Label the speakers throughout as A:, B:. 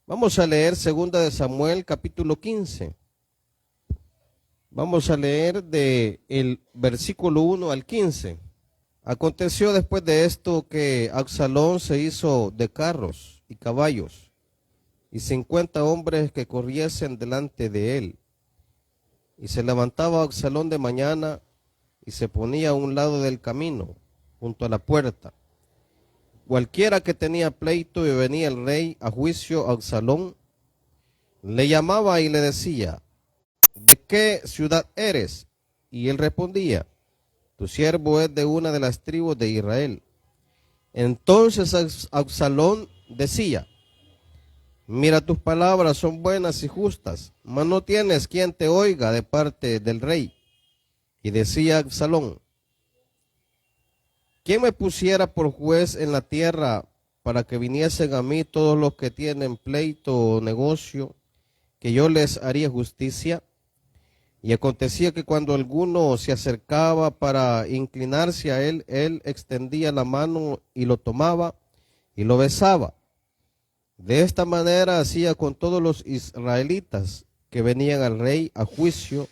A: Vamos a leer 2 capítulo 15. Vamos a leer del versículo 1 al 15. Aconteció después de esto que Absalón se hizo de carros y caballos y 50 hombres que corriesen delante de él. Y se levantaba Absalón de mañana y se ponía a un lado del camino, junto a la puerta. Cualquiera que tenía pleito y venía el rey a juicio a Absalón, le llamaba y le decía: ¿de qué ciudad eres? Y él respondía: tu siervo es de una de las tribus de Israel. Entonces Absalón decía: mira, tus palabras son buenas y justas, mas no tienes quien te oiga de parte del rey. Y decía Absalón: ¿quién me pusiera por juez en la tierra para que viniesen a mí todos los que tienen pleito o negocio, que yo les haría justicia? Y acontecía que cuando alguno se acercaba para inclinarse a él, él extendía la mano y lo tomaba y lo besaba. De esta manera hacía con todos los israelitas que venían al rey a juicio,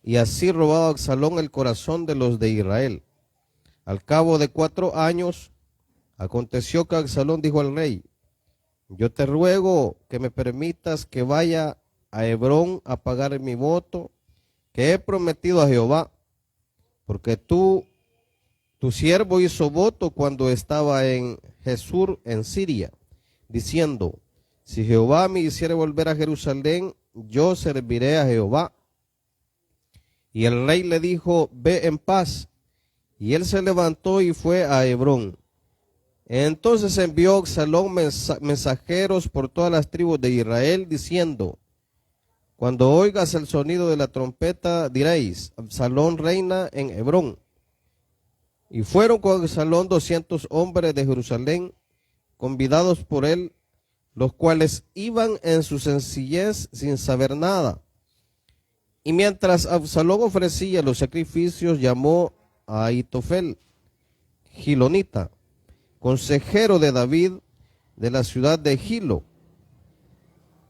A: y así robaba Absalón el corazón de los de Israel. Al cabo de 4 años, aconteció que Absalón dijo al rey: yo te ruego que me permitas que vaya a Hebrón a pagar mi voto que he prometido a Jehová, porque tu siervo hizo voto cuando estaba en Jesús en Siria, diciendo: si Jehová me hiciere volver a Jerusalén, yo serviré a Jehová. Y el rey le dijo: ve en paz. Y él se levantó y fue a Hebrón. Entonces envió Absalón mensajeros por todas las tribus de Israel, diciendo: cuando oigas el sonido de la trompeta, diréis: Absalón reina en Hebrón. Y fueron con Absalón 200 hombres de Jerusalén, convidados por él, los cuales iban en su sencillez sin saber nada. Y mientras Absalón ofrecía los sacrificios, llamó a Ahitofel, gilonita, consejero de David, de la ciudad de Gilo.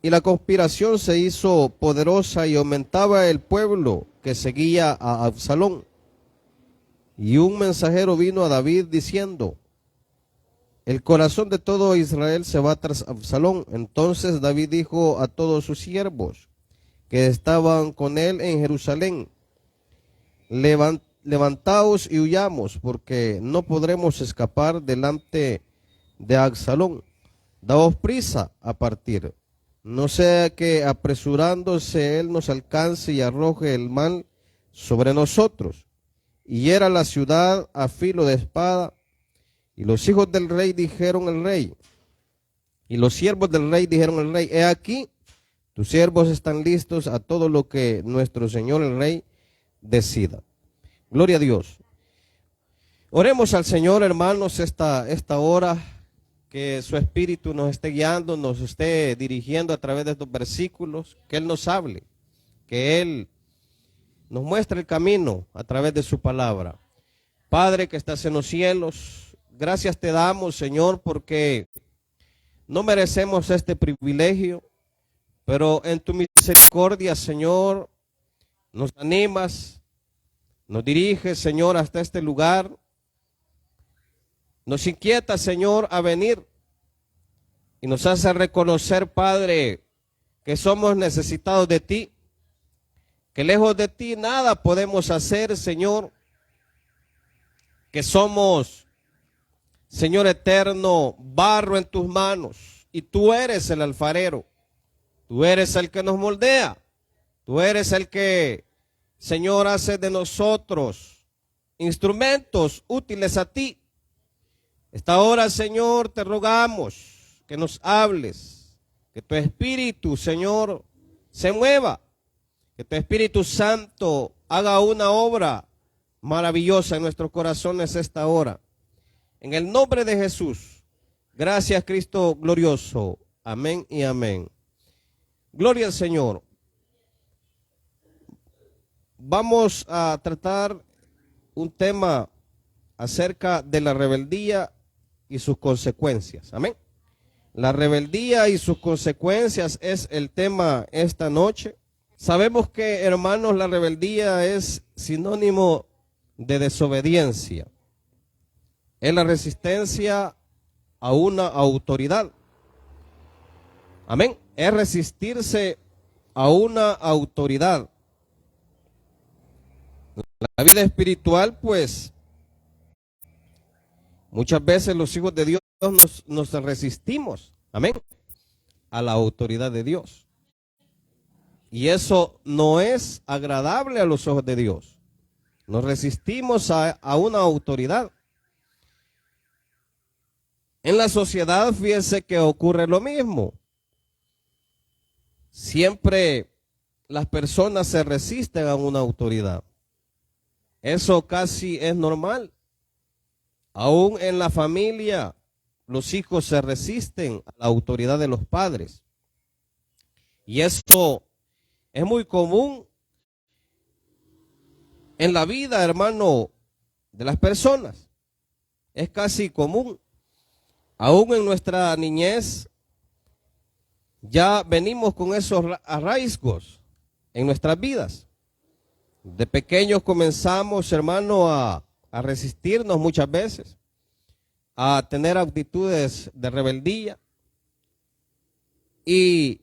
A: Y la conspiración se hizo poderosa y aumentaba el pueblo que seguía a Absalón. Y un mensajero vino a David diciendo: el corazón de todo Israel se va tras Absalón. Entonces David dijo a todos sus siervos que estaban con él en Jerusalén: levantaos y huyamos, porque no podremos escapar delante de Absalón. Daos prisa a partir, no sea que apresurándose él nos alcance y arroje el mal sobre nosotros. Y era la ciudad a filo de espada. Y los hijos del rey dijeron al rey, y los siervos del rey dijeron al rey: he aquí, tus siervos están listos a todo lo que nuestro señor el rey decida. Gloria a Dios. Oremos al Señor, hermanos, esta hora, que su Espíritu nos esté guiando, nos esté dirigiendo a través de estos versículos, que Él nos hable, que Él nos muestre el camino a través de su palabra. Padre que estás en los cielos, gracias te damos, Señor, porque no merecemos este privilegio, pero en tu misericordia, Señor, nos animas, nos diriges, Señor, hasta este lugar. Nos inquieta, Señor, a venir y nos hace reconocer, Padre, que somos necesitados de ti, que lejos de ti nada podemos hacer, Señor, que somos, Señor eterno, barro en tus manos, y tú eres el alfarero, tú eres el que nos moldea, tú eres el que, Señor, hace de nosotros instrumentos útiles a ti. Esta hora, Señor, te rogamos que nos hables, que tu Espíritu, Señor, se mueva, que tu Espíritu Santo haga una obra maravillosa en nuestros corazones esta hora. En el nombre de Jesús, gracias, Cristo glorioso. Amén y amén. Gloria al Señor. Vamos a tratar un tema acerca de la rebeldía y sus consecuencias. Amén. La rebeldía y sus consecuencias es el tema esta noche. Sabemos que, hermanos, la rebeldía es sinónimo de desobediencia. Es la resistencia a una autoridad. Amén. Es resistirse a una autoridad. La vida espiritual, pues, muchas veces los hijos de Dios nos resistimos, amén, a la autoridad de Dios. Y eso no es agradable a los ojos de Dios. Nos resistimos a una autoridad. En la sociedad, fíjense que ocurre lo mismo. Siempre las personas se resisten a una autoridad. Eso casi es normal. Aún en la familia, los hijos se resisten a la autoridad de los padres. Y eso es muy común en la vida, hermano, de las personas. Es casi común. Aún en nuestra niñez, ya venimos con esos arraigos en nuestras vidas. De pequeños comenzamos, hermano, a resistirnos muchas veces, a tener actitudes de rebeldía. Y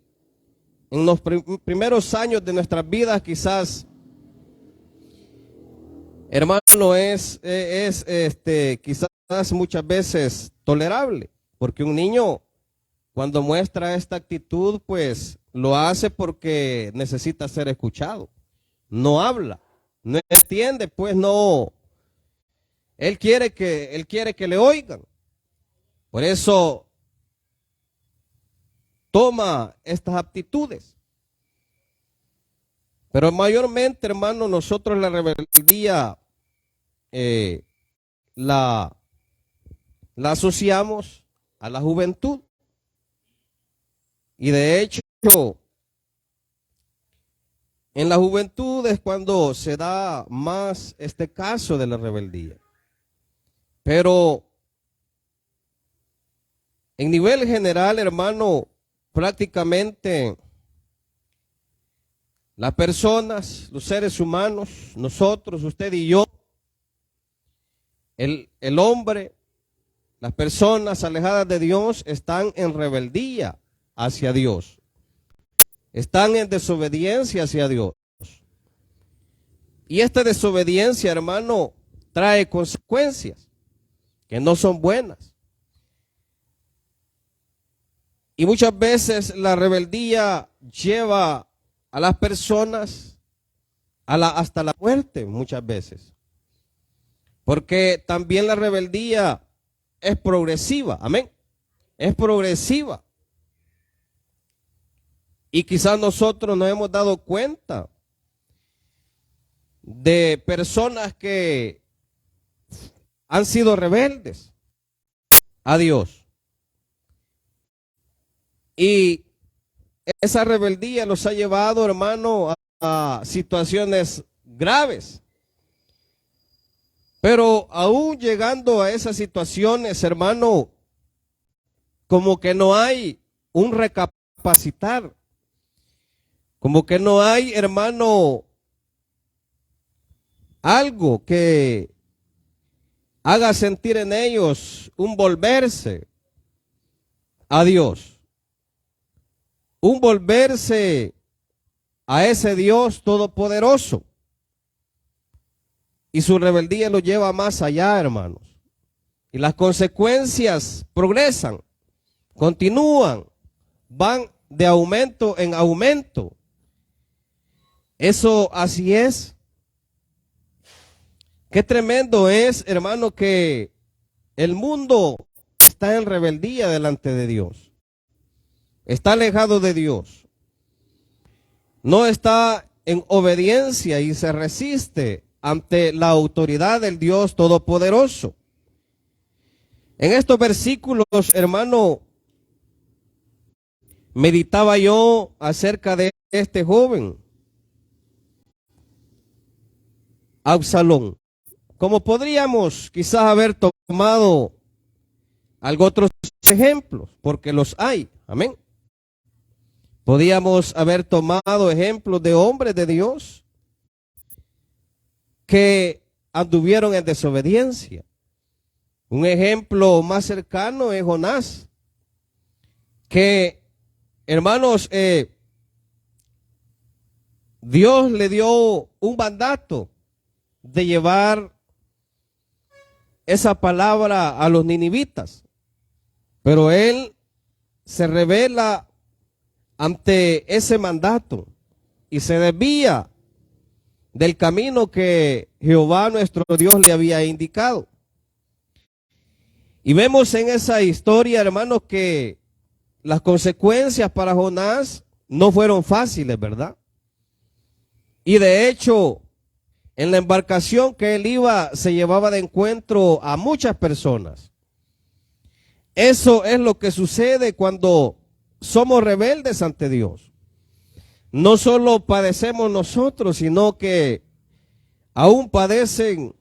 A: en los primeros años de nuestras vidas, quizás, hermano, quizás muchas veces tolerable, porque un niño cuando muestra esta actitud, pues lo hace porque necesita ser escuchado. No habla, no entiende, pues no. Él quiere que le oigan. Por eso toma estas aptitudes. Pero mayormente, hermano, nosotros la rebeldía la asociamos a la juventud. Y de hecho, en la juventud es cuando se da más este caso de la rebeldía. Pero en nivel general, hermano, prácticamente las personas, los seres humanos, nosotros, usted y yo, el hombre, las personas alejadas de Dios están en rebeldía hacia Dios. Están en desobediencia hacia Dios. Y esta desobediencia, hermano, trae consecuencias que no son buenas. Y muchas veces la rebeldía lleva a las personas hasta la muerte, muchas veces. Porque también la rebeldía es progresiva, amén. Es progresiva. Y quizás nosotros nos hemos dado cuenta de personas que han sido rebeldes a Dios. Y esa rebeldía los ha llevado, hermano, a situaciones graves. Pero aún llegando a esas situaciones, hermano, como que no hay un recapacitar. Como que no hay, hermano, algo que haga sentir en ellos un volverse a Dios. Un volverse a ese Dios todopoderoso. Y su rebeldía lo lleva más allá, hermanos. Y las consecuencias progresan, continúan, van de aumento en aumento. Eso así es. Qué tremendo es, hermano, que el mundo está en rebeldía delante de Dios. Está alejado de Dios. No está en obediencia y se resiste ante la autoridad del Dios Todopoderoso. En estos versículos, hermano, meditaba yo acerca de este joven, Absalón. Como podríamos quizás haber tomado algo otros ejemplos, porque los hay. Amén. Podíamos haber tomado ejemplos de hombres de Dios que anduvieron en desobediencia. Un ejemplo más cercano es Jonás, que, hermanos, Dios le dio un mandato de llevar esa palabra a los ninivitas, pero él se revela ante ese mandato y se desvía del camino que Jehová nuestro Dios le había indicado. Y vemos en esa historia, hermanos, que las consecuencias para Jonás no fueron fáciles, ¿verdad? Y de hecho, en la embarcación que él iba, se llevaba de encuentro a muchas personas. Eso es lo que sucede cuando somos rebeldes ante Dios. No solo padecemos nosotros, sino que aún padecen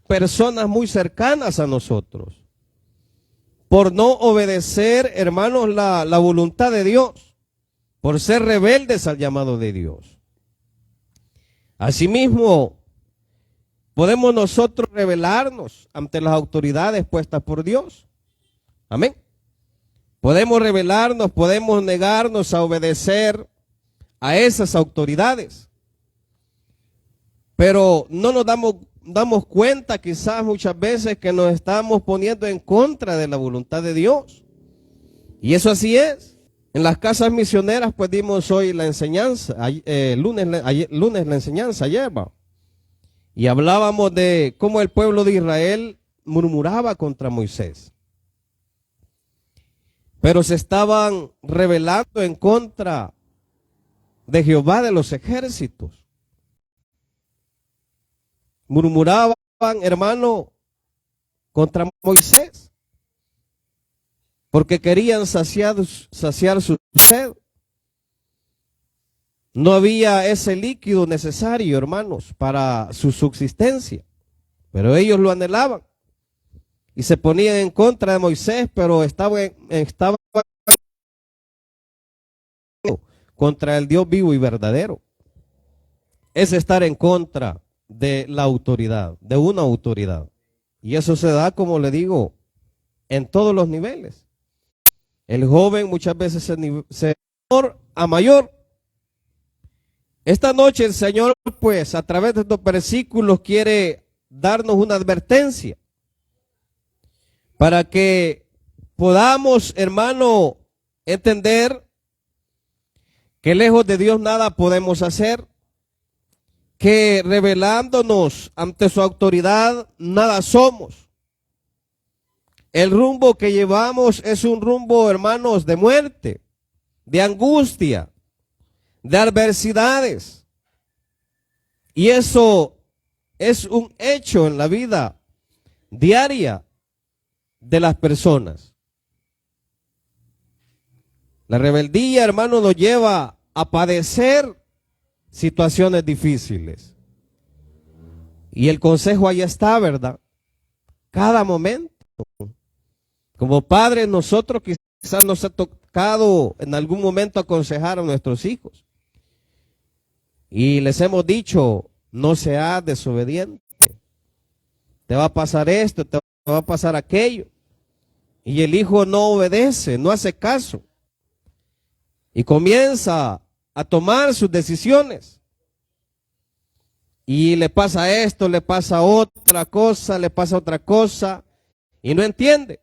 A: personas muy cercanas a nosotros por no obedecer, hermanos, la voluntad de Dios, por ser rebeldes al llamado de Dios. Asimismo, podemos nosotros rebelarnos ante las autoridades puestas por Dios. Amén. Podemos rebelarnos, podemos negarnos a obedecer a esas autoridades. Pero no nos damos cuenta quizás muchas veces que nos estamos poniendo en contra de la voluntad de Dios. Y eso así es. En las casas misioneras pues dimos hoy la enseñanza, lunes la enseñanza ayer, y hablábamos de cómo el pueblo de Israel murmuraba contra Moisés. Pero se estaban rebelando en contra de Jehová de los ejércitos. Murmuraban, hermano, contra Moisés, porque querían saciar su sed. No había ese líquido necesario, hermanos, para su subsistencia, pero ellos lo anhelaban y se ponían en contra de Moisés, pero estaban contra el Dios vivo y verdadero. Es estar en contra de la autoridad, de una autoridad. Y eso se da, como le digo, en todos los niveles. El joven muchas veces se a mayor. Esta noche el Señor, pues, a través de estos versículos quiere darnos una advertencia para que podamos, hermano, entender que lejos de Dios nada podemos hacer, que rebelándonos ante su autoridad nada somos. El rumbo que llevamos es un rumbo, hermanos, de muerte, de angustia, de adversidades. Y eso es un hecho en la vida diaria de las personas. La rebeldía, hermano, nos lleva a padecer situaciones difíciles. Y el consejo ahí está, ¿verdad? Cada momento. Como padres, nosotros quizás nos ha tocado en algún momento aconsejar a nuestros hijos. Y les hemos dicho, no seas desobediente. Te va a pasar esto, te va a pasar aquello. Y el hijo no obedece, no hace caso. Y comienza a tomar sus decisiones. Y le pasa esto, le pasa otra cosa, le pasa otra cosa. Y no entiende.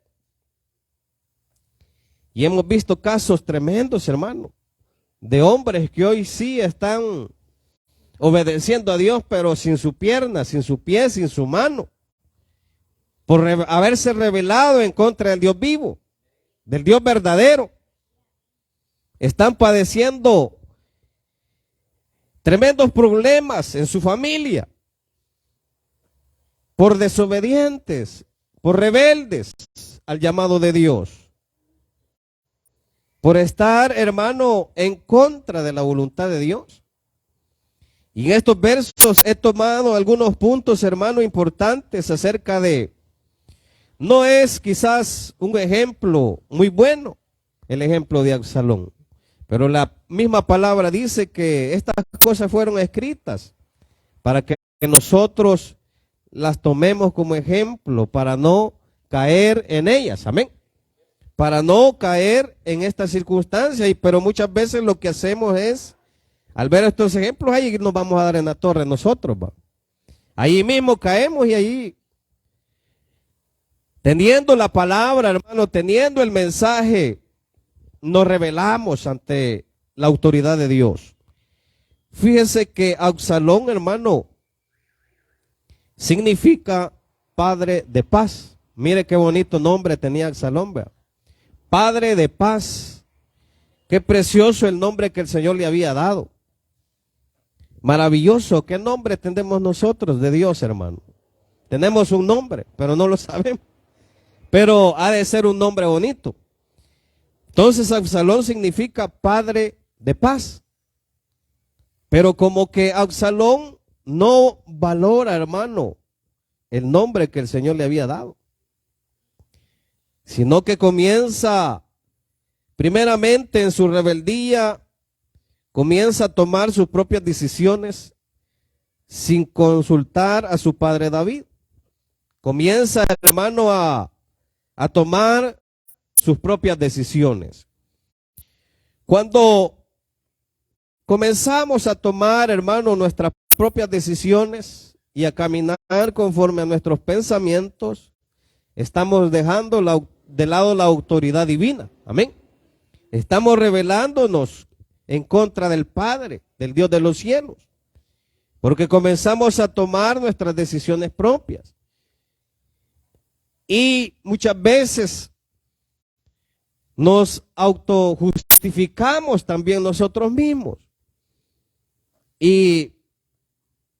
A: Y hemos visto casos tremendos, hermano, de hombres que hoy sí están obedeciendo a Dios, pero sin su pierna, sin su pie, sin su mano, por haberse rebelado en contra del Dios vivo, del Dios verdadero. Están padeciendo tremendos problemas en su familia, por desobedientes, por rebeldes al llamado de Dios. Por estar, hermano, en contra de la voluntad de Dios. Y en estos versos he tomado algunos puntos, hermano, importantes acerca de No es quizás un ejemplo muy bueno, el ejemplo de Absalón. Pero la misma palabra dice que estas cosas fueron escritas para que nosotros las tomemos como ejemplo, para no caer en ellas. Amén. Para no caer en estas circunstancias. Pero muchas veces lo que hacemos es, al ver estos ejemplos, ahí nos vamos a dar en la torre nosotros. ¿Va? Ahí mismo caemos y ahí, teniendo la palabra, hermano, teniendo el mensaje, nos rebelamos ante la autoridad de Dios. Fíjese que Absalón, hermano, significa padre de paz. Mire qué bonito nombre tenía Absalón, ¿verdad? Padre de paz. Qué precioso el nombre que el Señor le había dado. Maravilloso. ¿Qué nombre tenemos nosotros de Dios, hermano? Tenemos un nombre, pero no lo sabemos. Pero ha de ser un nombre bonito. Entonces Absalón significa padre de paz. Pero como que Absalón no valora, hermano, el nombre que el Señor le había dado, sino que comienza, primeramente en su rebeldía, comienza a tomar sus propias decisiones sin consultar a su padre David. Comienza, hermano, a tomar sus propias decisiones. Cuando comenzamos a tomar, hermano, nuestras propias decisiones y a caminar conforme a nuestros pensamientos, estamos dejando de lado la autoridad divina. Amén. Estamos rebelándonos en contra del Padre, del Dios de los cielos, porque comenzamos a tomar nuestras decisiones propias. Y muchas veces nos autojustificamos también nosotros mismos. Y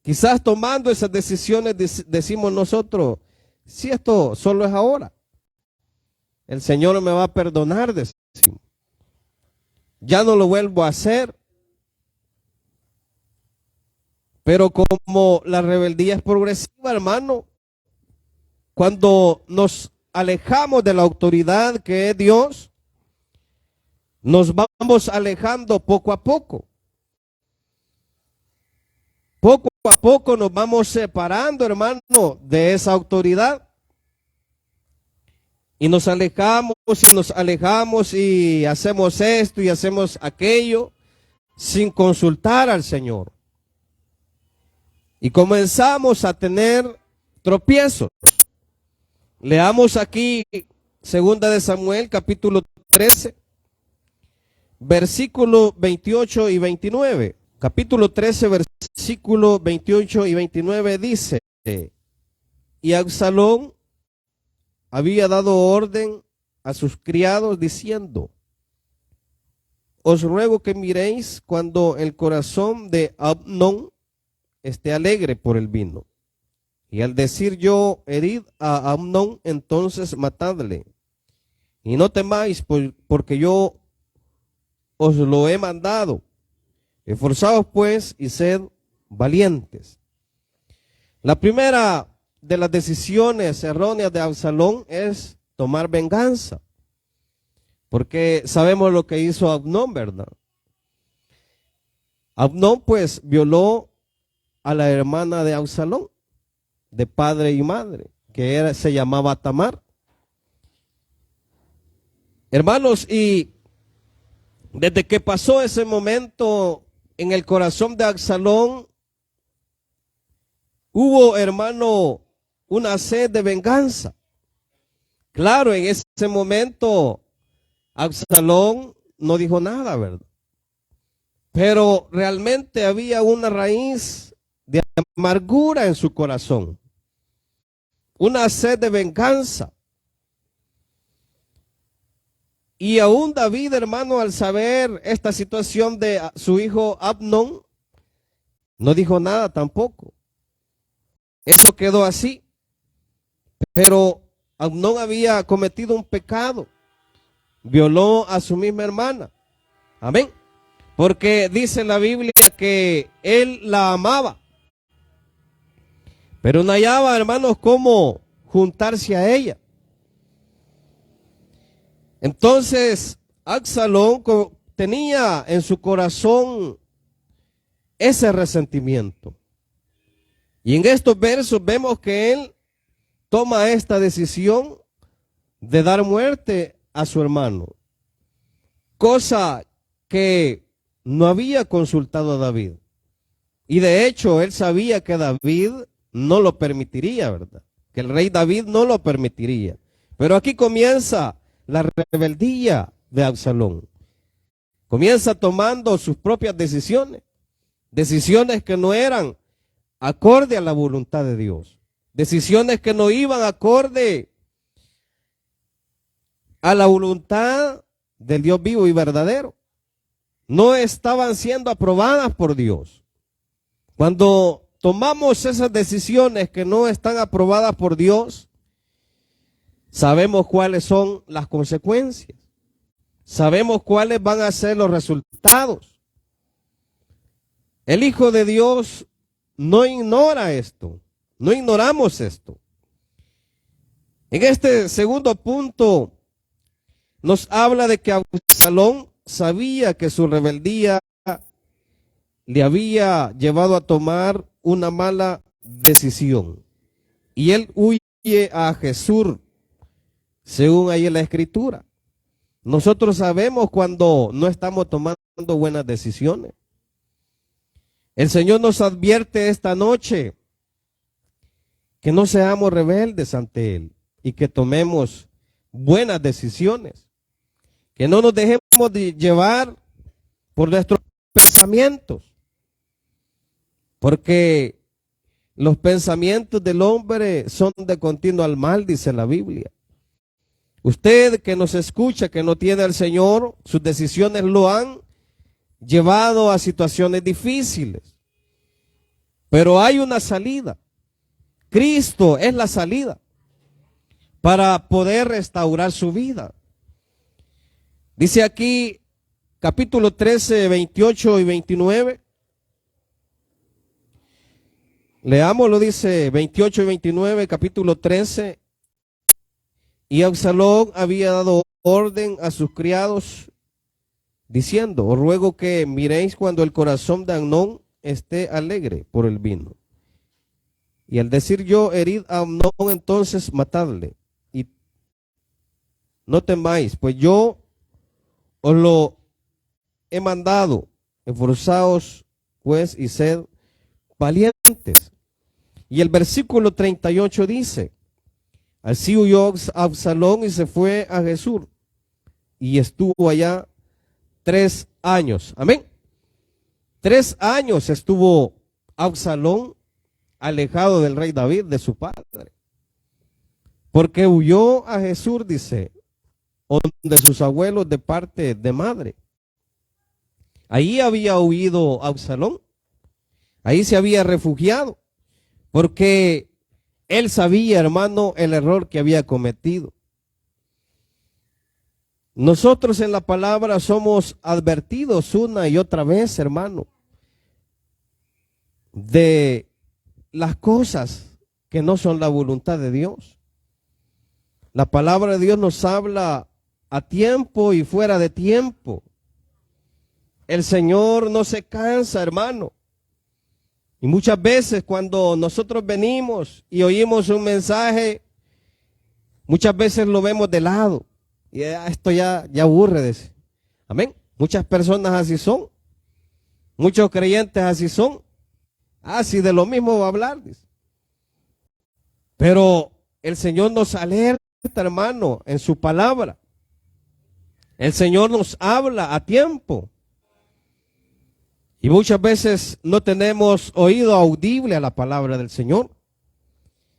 A: quizás tomando esas decisiones decimos nosotros, si esto solo es ahora, el Señor me va a perdonar, decimos. Ya no lo vuelvo a hacer. Pero como la rebeldía es progresiva, hermano, cuando nos alejamos de la autoridad que es Dios, nos vamos alejando poco a poco. Poco a poco nos vamos separando, hermano, de esa autoridad. Y nos alejamos y hacemos esto y hacemos aquello sin consultar al Señor. Y comenzamos a tener tropiezos. Leamos aquí 2 de Samuel, capítulo 13, versículo 28 y 29. Capítulo 13, versículo 28 y 29 dice: y Absalón había dado orden a sus criados diciendo: os ruego que miréis cuando el corazón de Amnón esté alegre por el vino. Y al decir yo, herid a Amnón, entonces matadle. Y no temáis, porque yo os lo he mandado. Esforzaos pues y sed valientes. La primera de las decisiones erróneas de Absalón es tomar venganza. Porque sabemos lo que hizo Amnón, ¿verdad? Amnón pues violó a la hermana de Absalón, de padre y madre, que se llamaba Tamar. Hermanos, y desde que pasó ese momento en el corazón de Absalón, hubo, hermano, una sed de venganza. Claro, en ese momento Absalón no dijo nada, ¿verdad? Pero realmente había una raíz de amargura en su corazón, una sed de venganza. Y aún David, hermano, al saber esta situación de su hijo Amnón, no dijo nada tampoco. Eso quedó así. Pero Amnón había cometido un pecado. Violó a su misma hermana. Amén. Porque dice la Biblia que él la amaba. Pero no hallaba, hermanos, cómo juntarse a ella. Entonces, Absalón tenía en su corazón ese resentimiento. Y en estos versos vemos que él toma esta decisión de dar muerte a su hermano, cosa que no había consultado a David. Y de hecho, él sabía que David no lo permitiría, ¿verdad? Que el rey David no lo permitiría. Pero aquí comienza la rebeldía de Absalón. Comienza tomando sus propias decisiones. Decisiones que no eran acorde a la voluntad de Dios. Decisiones que no iban acorde a la voluntad del Dios vivo y verdadero. No estaban siendo aprobadas por Dios. Cuando tomamos esas decisiones que no están aprobadas por Dios, sabemos cuáles son las consecuencias. Sabemos cuáles van a ser los resultados. El Hijo de Dios no ignora esto. No ignoramos esto. En este segundo punto nos habla de que Absalón sabía que su rebeldía le había llevado a tomar una mala decisión. Y él huye a Jesús, según ahí en la Escritura. Nosotros sabemos cuando no estamos tomando buenas decisiones. El Señor nos advierte esta noche que no seamos rebeldes ante Él y que tomemos buenas decisiones. Que no nos dejemos de llevar por nuestros pensamientos. Porque los pensamientos del hombre son de continuo al mal, dice la Biblia. Usted que nos escucha, que no tiene al Señor, sus decisiones lo han llevado a situaciones difíciles. Pero hay una salida. Cristo es la salida para poder restaurar su vida. Dice aquí, capítulo 13, 28 y 29. Leámoslo, dice 28 y 29, capítulo 13. Y Absalón había dado orden a sus criados, diciendo: os ruego que miréis cuando el corazón de Amnón esté alegre por el vino. Y al decir yo, herid a Amnón, entonces matadle. Y no temáis, pues yo os lo he mandado. Esforzaos pues y sed valientes. Y el versículo 38 dice: así huyó Absalón y se fue a Jesús y estuvo allá 3 años. Amén. 3 años estuvo Absalón alejado del rey David, de su padre. Porque huyó a Jesús, dice, de sus abuelos de parte de madre. Ahí había huido Absalón. Ahí se había refugiado. Porque él sabía, hermano, el error que había cometido. Nosotros en la palabra somos advertidos una y otra vez, hermano, de las cosas que no son la voluntad de Dios. La palabra de Dios nos habla a tiempo y fuera de tiempo. El Señor no se cansa, hermano. Y muchas veces cuando nosotros venimos y oímos un mensaje, muchas veces lo vemos de lado. Y esto ya aburre, dice. Amén. Muchas personas así son. Muchos creyentes así son. Así de lo mismo va a hablar, dice. Pero el Señor nos alerta, hermano, en su palabra. El Señor nos habla a tiempo. Y muchas veces no tenemos oído audible a la palabra del Señor.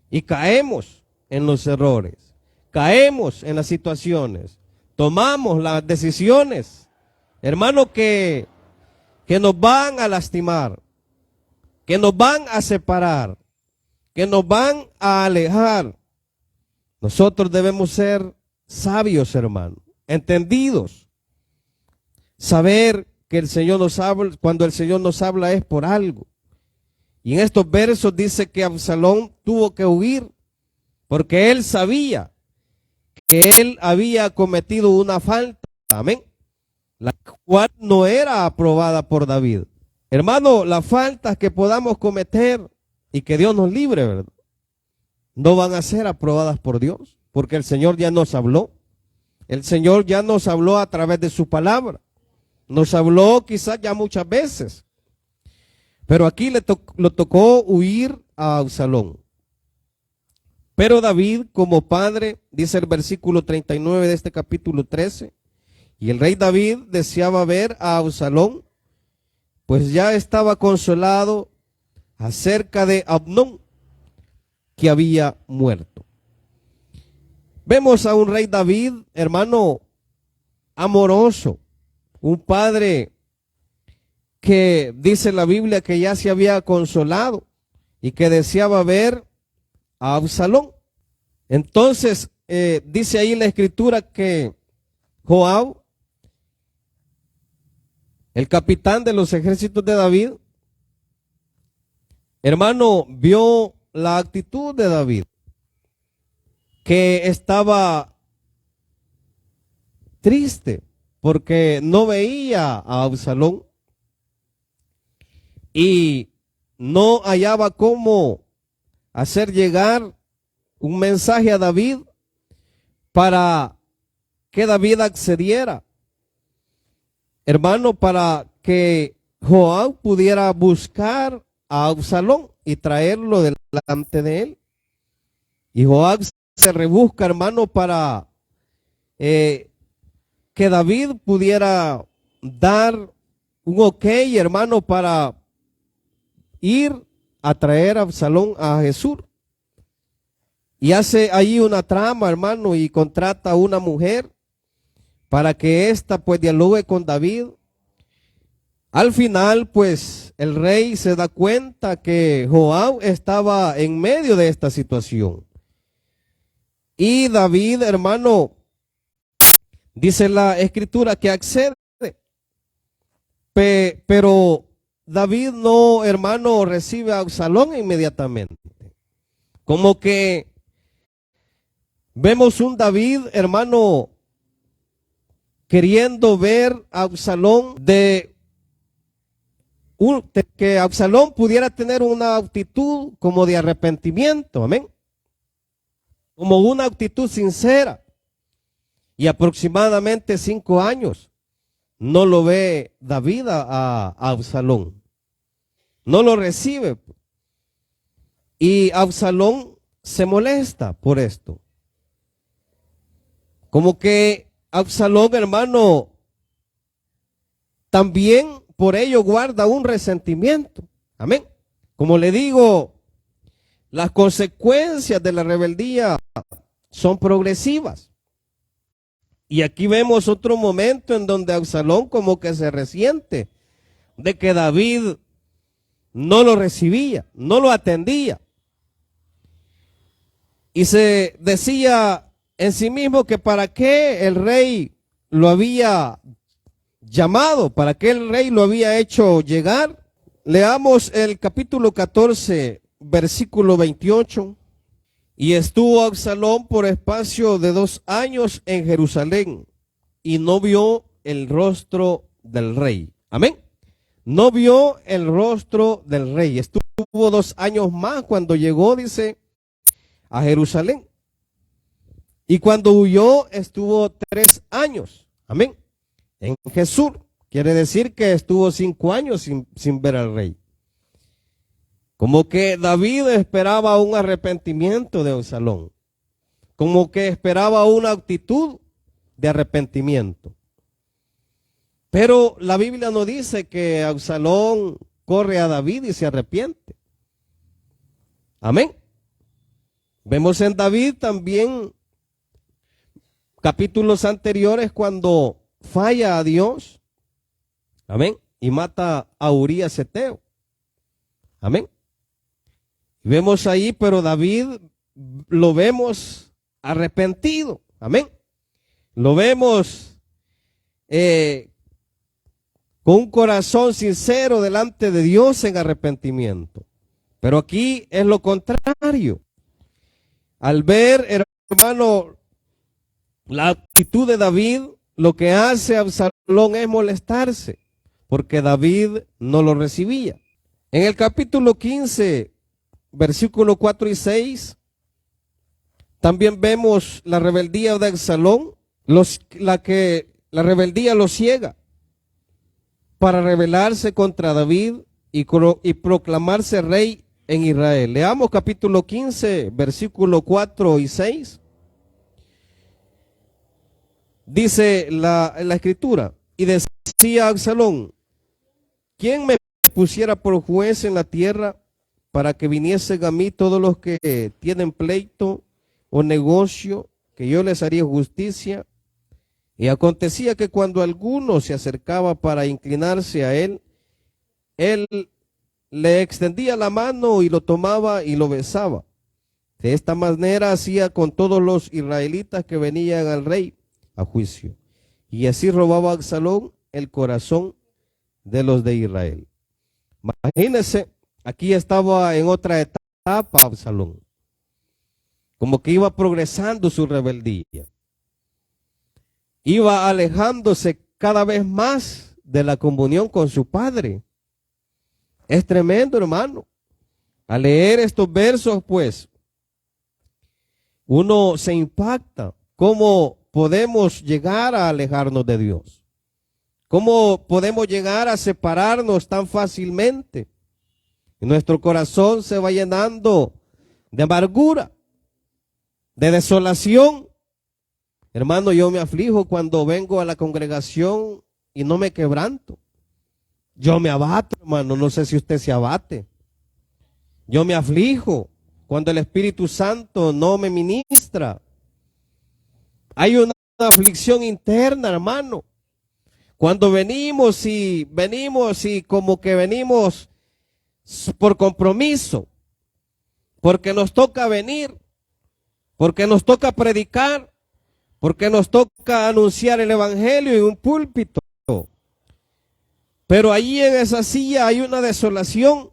A: Y caemos en los errores. Caemos en las situaciones. Tomamos las decisiones, hermano, que nos van a lastimar. Que nos van a separar. Que nos van a alejar. Nosotros debemos ser sabios, hermano. Entendidos. Saber que el Señor nos habla, cuando el Señor nos habla es por algo. Y en estos versos dice que Absalón tuvo que huir porque él sabía que él había cometido una falta, amén, la cual no era aprobada por David. Hermano, las faltas que podamos cometer y que Dios nos libre, ¿verdad?, no van a ser aprobadas por Dios, porque el Señor ya nos habló. El Señor ya nos habló a través de su palabra. Nos habló quizás ya muchas veces. Pero aquí le tocó huir a Absalón. Pero David, como padre, dice el versículo 39 de este capítulo 13, y el rey David deseaba ver a Absalón, pues ya estaba consolado acerca de Amnón, que había muerto. Vemos a un rey David, hermano, amoroso, un padre que dice la Biblia que ya se había consolado y que deseaba ver a Absalón. Entonces, dice ahí la escritura que Joab, el capitán de los ejércitos de David, hermano, vio la actitud de David, que estaba triste porque no veía a Absalón y no hallaba cómo hacer llegar un mensaje a David para que David accediera, hermano, para que Joab pudiera buscar a Absalón y traerlo delante de él. Y Joab se rebusca, hermano, para que David pudiera dar un ok, hermano, para ir a traer a Absalón a Jesús. Y hace ahí una trama, hermano, y contrata a una mujer para que ésta pues dialogue con David. Al final, pues, el rey se da cuenta que Joab estaba en medio de esta situación. Y David, hermano, dice la escritura que accede. Pero David no, hermano, recibe a Absalón inmediatamente. Como que vemos un David, hermano, queriendo ver a Absalón que Absalón pudiera tener una actitud como de arrepentimiento, amén, como una actitud sincera. Y aproximadamente 5 años no lo ve David a Absalón, no lo recibe. Y Absalón se molesta por esto. Como que Absalón, hermano, también por ello guarda un resentimiento. Amén. Como le digo, las consecuencias de la rebeldía son progresivas. Y aquí vemos otro momento en donde Absalón como que se resiente de que David no lo recibía, no lo atendía. Y se decía en sí mismo que para qué el rey lo había llamado, para qué el rey lo había hecho llegar. Leamos el capítulo 14, versículo 28. Y estuvo Absalón por espacio de 2 años en Jerusalén y no vio el rostro del rey. Amén. No vio el rostro del rey. Estuvo 2 años más cuando llegó, dice, a Jerusalén. Y cuando huyó estuvo 3 años. Amén. En Jesús. Quiere decir que estuvo 5 años sin ver al rey. Como que David esperaba un arrepentimiento de Absalón. Como que esperaba una actitud de arrepentimiento. Pero la Biblia no dice que Absalón corre a David y se arrepiente. Amén. Vemos en David también capítulos anteriores cuando falla a Dios. Amén. Y mata a Urías Eteo. Amén. Vemos ahí, pero David lo vemos arrepentido. Amén. Lo vemos con un corazón sincero delante de Dios en arrepentimiento. Pero aquí es lo contrario. Al ver, hermano, la actitud de David, lo que hace Absalón es molestarse, porque David no lo recibía. En el capítulo 15, versículos 4 y 6, también vemos la rebeldía de Absalón, la rebeldía lo ciega para rebelarse contra David y proclamarse rey en Israel. Leamos capítulo 15, versículos 4 y 6. Dice la escritura, y decía Absalón, ¿quién me pusiera por juez en la tierra para que viniesen a mí todos los que tienen pleito o negocio, que yo les haría justicia? Y acontecía que cuando alguno se acercaba para inclinarse a él le extendía la mano y lo tomaba y lo besaba. De esta manera hacía con todos los israelitas que venían al rey a juicio. Y así robaba Absalón el corazón de los de Israel. Imagínense, aquí estaba en otra etapa Absalón, como que iba progresando su rebeldía, iba alejándose cada vez más de la comunión con su padre. Es tremendo, hermano. Al leer estos versos, pues, uno se impacta. ¿Cómo podemos llegar a alejarnos de Dios? ¿Cómo podemos llegar a separarnos tan fácilmente? Y nuestro corazón se va llenando de amargura, de desolación. Hermano, yo me aflijo cuando vengo a la congregación y no me quebranto. Yo me abato, hermano, no sé si usted se abate. Yo me aflijo cuando el Espíritu Santo no me ministra. Hay una aflicción interna, hermano. Cuando venimos y como que venimos por compromiso, porque nos toca venir, porque nos toca predicar, porque nos toca anunciar el evangelio en un púlpito. Pero allí en esa silla hay una desolación.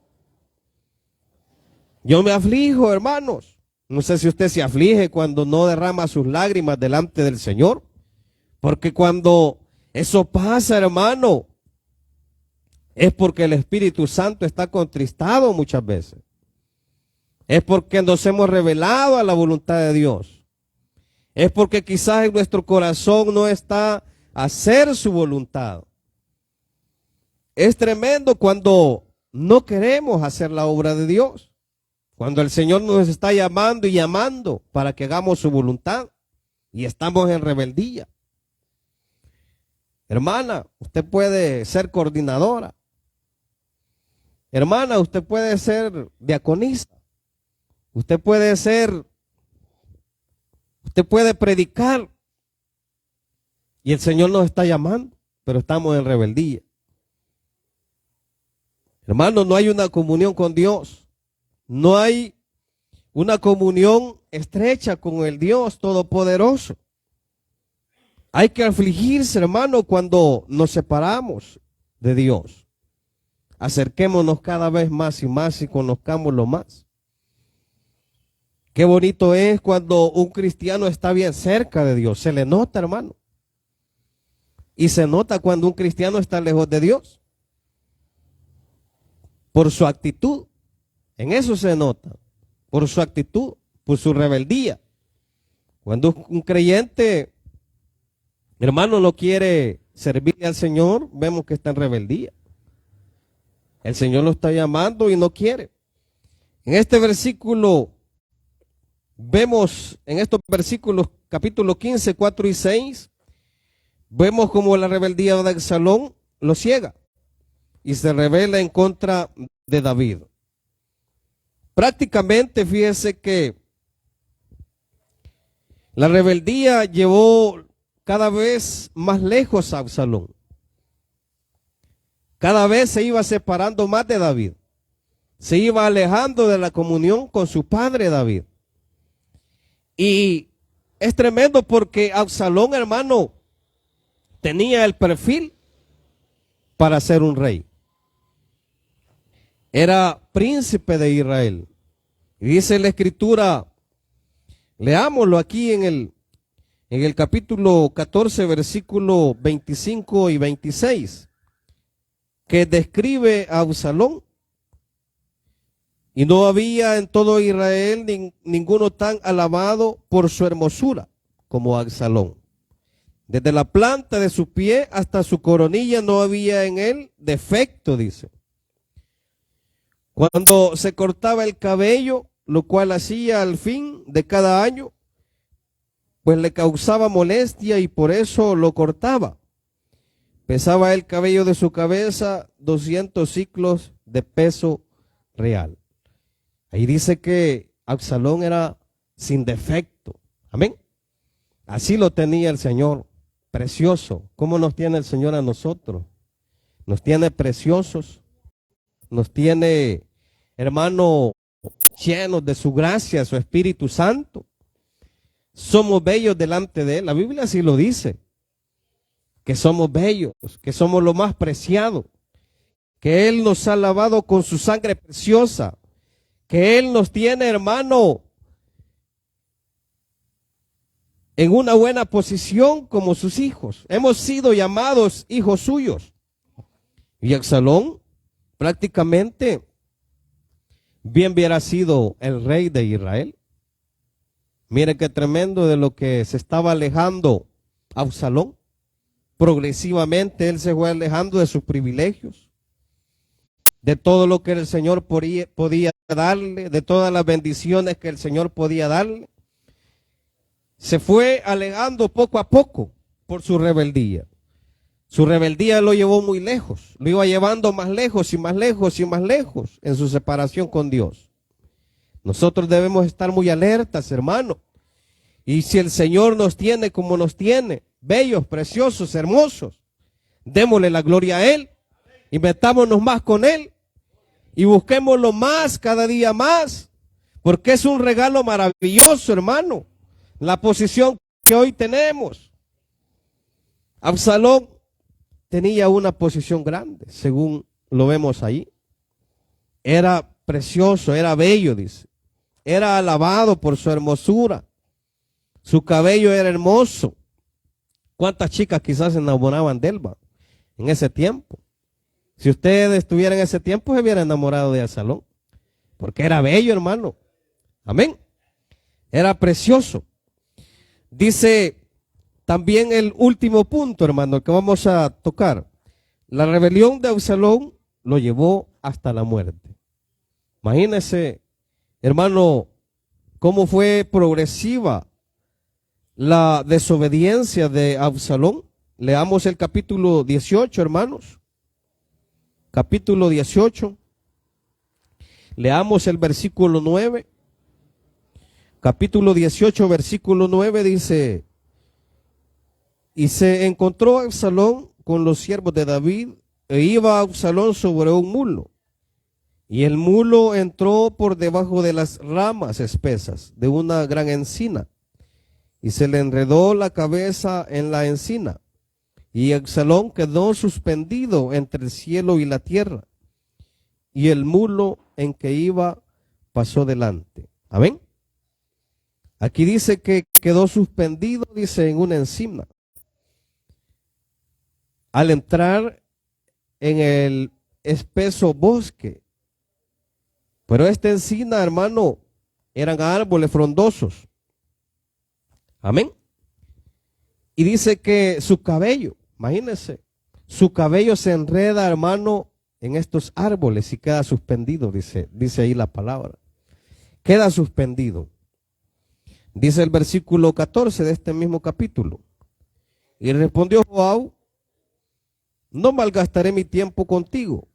A: Yo me aflijo, hermanos. No sé si usted se aflige cuando no derrama sus lágrimas delante del Señor. Porque cuando eso pasa, hermano, es porque el Espíritu Santo está contristado muchas veces. Es porque nos hemos revelado a la voluntad de Dios. Es porque quizás en nuestro corazón no está a hacer su voluntad. Es tremendo cuando no queremos hacer la obra de Dios. Cuando el Señor nos está llamando y llamando para que hagamos su voluntad y estamos en rebeldía. Hermana, usted puede ser coordinadora. Hermana, usted puede ser diaconista. Usted puede predicar. Y el Señor nos está llamando, pero estamos en rebeldía. Hermano, no hay una comunión con Dios. No hay una comunión estrecha con el Dios Todopoderoso. Hay que afligirse, hermano, cuando nos separamos de Dios. Acerquémonos cada vez más y conozcámoslo más. Qué bonito es cuando un cristiano está bien cerca de Dios. Se le nota, hermano. Y se nota cuando un cristiano está lejos de Dios. Por su actitud. En eso se nota. Por su actitud, por su rebeldía. Cuando un creyente, hermano, no quiere servirle al Señor, vemos que está en rebeldía. El Señor lo está llamando y no quiere. En este versículo, vemos en estos versículos, capítulo 15, 4 y 6, vemos como la rebeldía de Absalón lo ciega y se rebela en contra de David. Prácticamente, fíjese que la rebeldía llevó cada vez más lejos a Absalón. Cada vez se iba separando más de David. Se iba alejando de la comunión con su padre David. Y es tremendo porque Absalón, hermano, tenía el perfil para ser un rey. Era príncipe de Israel. Y dice la escritura, leámoslo aquí en en el capítulo 14, versículo 25 y 26, que describe a Absalón. Y no había en todo Israel ninguno tan alabado por su hermosura como Absalón. Desde la planta de su pie hasta su coronilla no había en él defecto, dice. Cuando se cortaba el cabello, lo cual hacía al fin de cada año, pues le causaba molestia y por eso lo cortaba. Pesaba el cabello de su cabeza 200 siclos de peso real. Ahí dice que Absalón era sin defecto. Amén. Así lo tenía el Señor, precioso. ¿Cómo nos tiene el Señor a nosotros? Nos tiene preciosos, nos tiene, hermano, llenos de su gracia, su Espíritu Santo. Somos bellos delante de Él. La Biblia así lo dice, que somos bellos, que somos lo más preciado, que Él nos ha lavado con su sangre preciosa, que Él nos tiene, hermano, en una buena posición como sus hijos. Hemos sido llamados hijos suyos. Y Absalón prácticamente bien hubiera sido el rey de Israel. Mire qué tremendo de lo que se estaba alejando Absalón. Progresivamente él se fue alejando de sus privilegios, de todo lo que el Señor podía darle, de todas las bendiciones que el Señor podía darle. Se fue alejando poco a poco por su rebeldía. Su rebeldía lo llevó muy lejos, lo iba llevando más lejos y más lejos y más lejos en su separación con Dios. Nosotros debemos estar muy alertas, hermano. Y si el Señor nos tiene como nos tiene, bellos, preciosos, hermosos, démosle la gloria a Él y metámonos más con Él y busquémoslo más, cada día más, porque es un regalo maravilloso, hermano, la posición que hoy tenemos. Absalón tenía una posición grande, según lo vemos ahí. Era precioso, era bello, dice. Era alabado por su hermosura. Su cabello era hermoso. ¿Cuántas chicas quizás se enamoraban de él en ese tiempo? Si usted estuviera en ese tiempo, se hubiera enamorado de Absalón, porque era bello, hermano. Amén. Era precioso. Dice también el último punto, hermano, que vamos a tocar. La rebelión de Absalón lo llevó hasta la muerte. Imagínese, hermano, cómo fue progresiva la desobediencia de Absalón. Leamos el capítulo 18, hermanos. Capítulo 18. Leamos el versículo 9. Capítulo 18, versículo 9 dice: y se encontró Absalón con los siervos de David, e iba Absalón sobre un mulo. Y el mulo entró por debajo de las ramas espesas de una gran encina, y se le enredó la cabeza en la encina. Y Absalón quedó suspendido entre el cielo y la tierra, y el mulo en que iba pasó delante. Amén. Aquí dice que quedó suspendido, dice, en una encina. Al entrar en el espeso bosque. Pero esta encina, hermano, eran árboles frondosos. Amén. Y dice que su cabello, imagínense, su cabello se enreda, hermano, en estos árboles y queda suspendido, dice ahí la palabra. Queda suspendido. Dice el versículo 14 de este mismo capítulo. Y respondió Joab: no malgastaré mi tiempo contigo.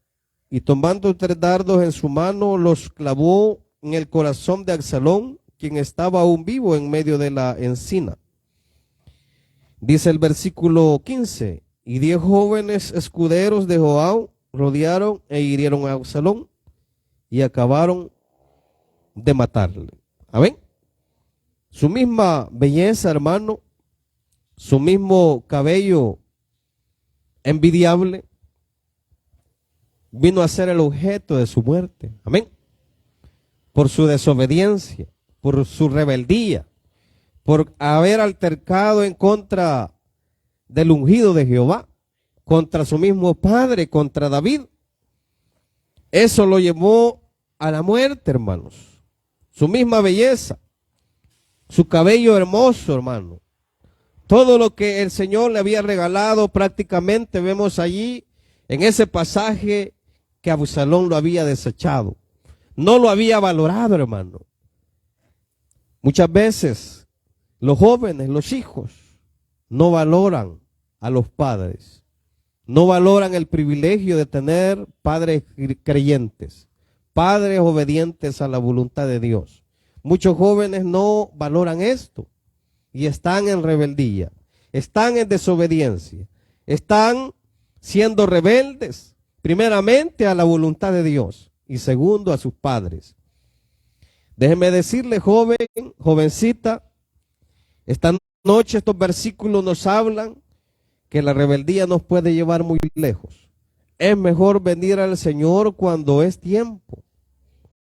A: Y tomando 3 dardos en su mano, los clavó en el corazón de Absalón, quien estaba aún vivo en medio de la encina. Dice el versículo 15, y 10 jóvenes escuderos de Joab rodearon e hirieron a Absalón y acabaron de matarle. Amén. Su misma belleza, hermano, su mismo cabello envidiable, vino a ser el objeto de su muerte. Amén. Por su desobediencia, por su rebeldía, por haber altercado en contra del ungido de Jehová, contra su mismo padre, contra David. Eso lo llevó a la muerte, hermanos. Su misma belleza, su cabello hermoso, hermano. Todo lo que el Señor le había regalado prácticamente vemos allí en ese pasaje que Absalón lo había desechado. No lo había valorado, hermano. Muchas veces los jóvenes, los hijos, no valoran a los padres. No valoran el privilegio de tener padres creyentes, padres obedientes a la voluntad de Dios. Muchos jóvenes no valoran esto y están en rebeldía, están en desobediencia, están siendo rebeldes, primeramente a la voluntad de Dios y segundo a sus padres. Déjeme decirle, joven, jovencita, esta noche estos versículos nos hablan que la rebeldía nos puede llevar muy lejos. Es mejor venir al Señor cuando es tiempo.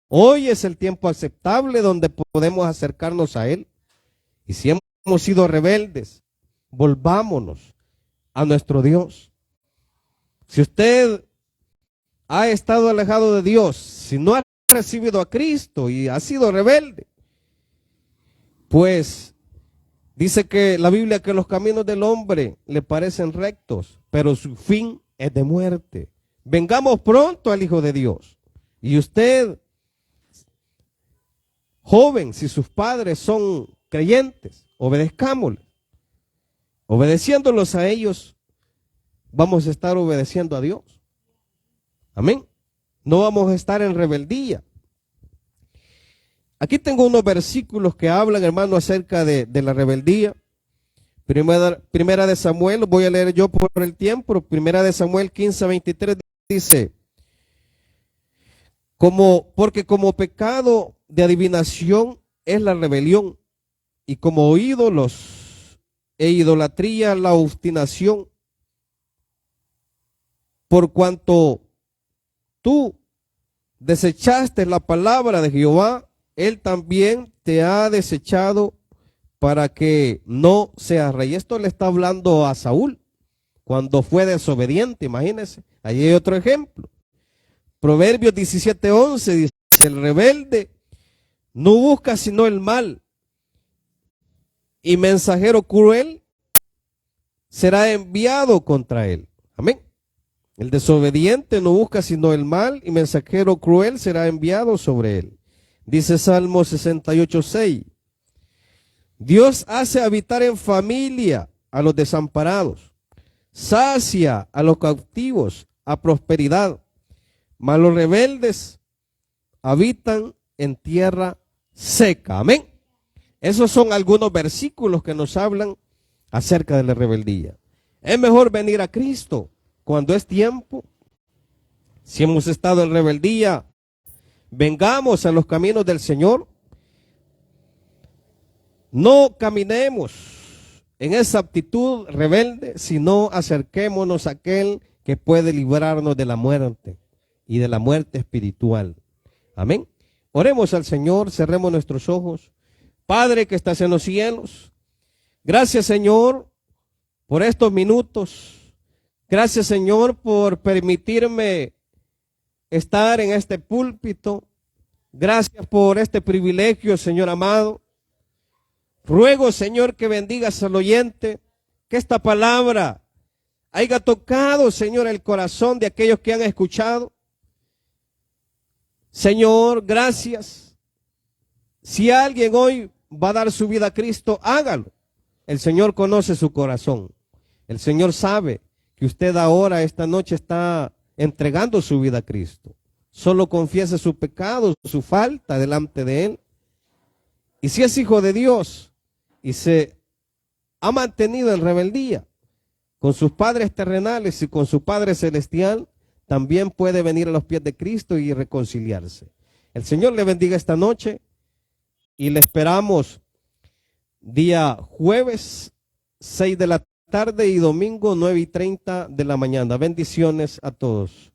A: Hoy es el tiempo aceptable donde podemos acercarnos a Él. Y si hemos sido rebeldes, volvámonos a nuestro Dios. Si usted ha estado alejado de Dios, si no ha recibido a Cristo y ha sido rebelde, pues dice que la Biblia que los caminos del hombre le parecen rectos, pero su fin es de muerte. Vengamos pronto al Hijo de Dios. Y usted, joven, si sus padres son creyentes, obedezcámosles. Obedeciéndolos a ellos, vamos a estar obedeciendo a Dios. Amén. No vamos a estar en rebeldía. Aquí tengo unos versículos que hablan, hermano, acerca de la rebeldía. Primera de Samuel, voy a leer yo por el tiempo. Primera de Samuel 15:23 dice, porque como pecado de adivinación es la rebelión, y como ídolos e idolatría la obstinación, por cuanto tú desechaste la palabra de Jehová, Él también te ha desechado para que no seas rey. Esto le está hablando a Saúl cuando fue desobediente, imagínense. Allí hay otro ejemplo. Proverbios 17:11 dice, el rebelde no busca sino el mal, y mensajero cruel será enviado contra él. Amén. El desobediente no busca sino el mal, y mensajero cruel será enviado sobre él. Dice Salmo 68:6. Dios hace habitar en familia a los desamparados, sacia a los cautivos a prosperidad, mas los rebeldes habitan en tierra seca. Amén. Esos son algunos versículos que nos hablan acerca de la rebeldía. Es mejor venir a Cristo cuando es tiempo. Si hemos estado en rebeldía, vengamos a los caminos del Señor. No caminemos en esa actitud rebelde, sino acerquémonos a aquel que puede librarnos de la muerte y de la muerte espiritual. Amén. Oremos al Señor, cerremos nuestros ojos. Padre que estás en los cielos, gracias, Señor, por estos minutos. Gracias, Señor, por permitirme estar en este púlpito. Gracias por este privilegio, Señor amado. Ruego, Señor, que bendigas al oyente, que esta palabra haya tocado, Señor, el corazón de aquellos que han escuchado. Señor, gracias. Si alguien hoy va a dar su vida a Cristo, hágalo. El Señor conoce su corazón. El Señor sabe que usted ahora, esta noche, está entregando su vida a Cristo. Solo confiese su pecado, su falta delante de Él. Y si es hijo de Dios y se ha mantenido en rebeldía con sus padres terrenales y con su Padre celestial, también puede venir a los pies de Cristo y reconciliarse. El Señor le bendiga esta noche y le esperamos día jueves 6 de la tarde y domingo 9:30 de la mañana. Bendiciones a todos.